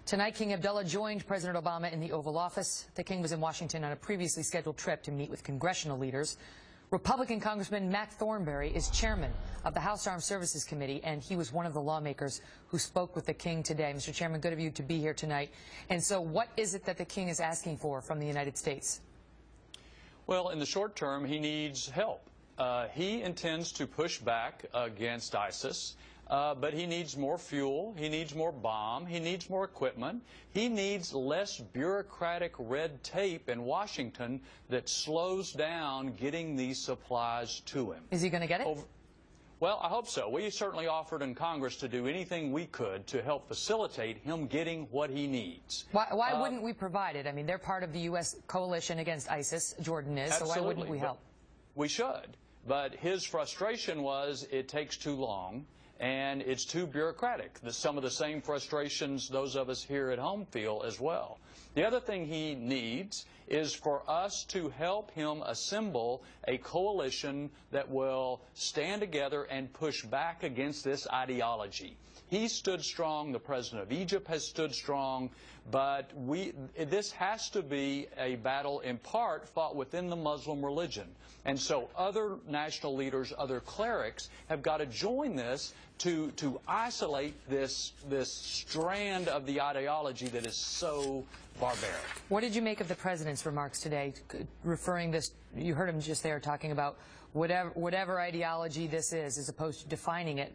Tonight, King Abdullah joined President Obama in the Oval Office. The king was in Washington on a previously scheduled trip to meet with congressional leaders. Republican Congressman Matt Thornberry is chairman of the House Armed Services Committee, and he was one of the lawmakers who spoke with the king today. Mr. Chairman, good of you to be here tonight. And so what is it that the king is asking for from the United States? Well, in the short term, he needs help. He intends to push back against ISIS. But he needs more fuel, he needs more bomb, he needs more equipment, he needs less bureaucratic red tape in Washington that slows down getting these supplies to him. Is he going to get it? Well, I hope so. We certainly offered in Congress to do anything we could to help facilitate him getting what he needs. Why wouldn't we provide it? I mean, they're part of the U.S. coalition against ISIS, Jordan is, absolutely, so why wouldn't we help? We should. But his frustration was it takes too long. And it's too bureaucratic. Some of the same frustrations those of us here at home feel as well. The other thing he needs is for us to help him assemble a coalition that will stand together and push back against this ideology. He stood strong, the president of Egypt has stood strong, but this has to be a battle in part fought within the Muslim religion. And so other national leaders, other clerics have got to join this to isolate this strand of the ideology that is so barbaric. What did you make of the president's remarks today, referring this, you heard him just there talking about whatever ideology this is, as opposed to defining it,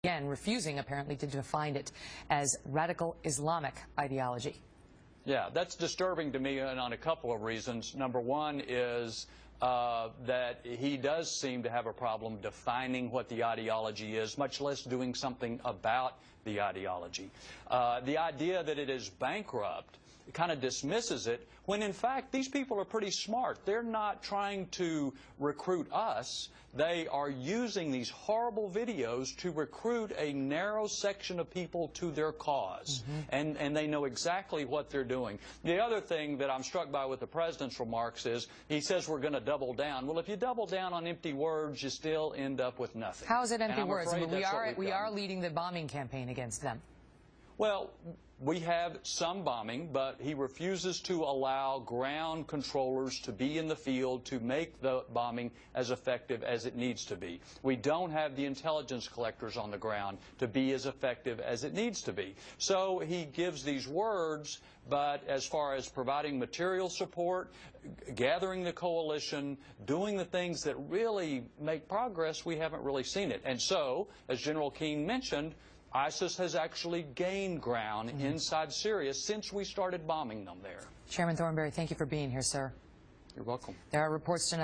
again, refusing apparently to define it as radical Islamic ideology? Yeah, that's disturbing to me on a couple of reasons. Number one is that he does seem to have a problem defining what the ideology is, much less doing something about the ideology. The idea that it is bankrupt kind of dismisses it, when in fact these people are pretty smart. They're not trying to recruit us. They are using these horrible videos to recruit a narrow section of people to their cause. And they know exactly what they're doing. The other thing that I'm struck by with the president's remarks is he says we're going to double down. Well, if you double down on empty words, you still end up with nothing. How is it empty words? I mean, we are leading the bombing campaign against them. Well, we have some bombing, but he refuses to allow ground controllers to be in the field to make the bombing as effective as it needs to be. We don't have the intelligence collectors on the ground to be as effective as it needs to be. So he gives these words, but as far as providing material support, gathering the coalition, doing the things that really make progress, we haven't really seen it. And so, as General Keane mentioned, ISIS has actually gained ground inside Syria since we started bombing them there. Chairman Thornberry, thank you for being here, sir. You're welcome. There are reports tonight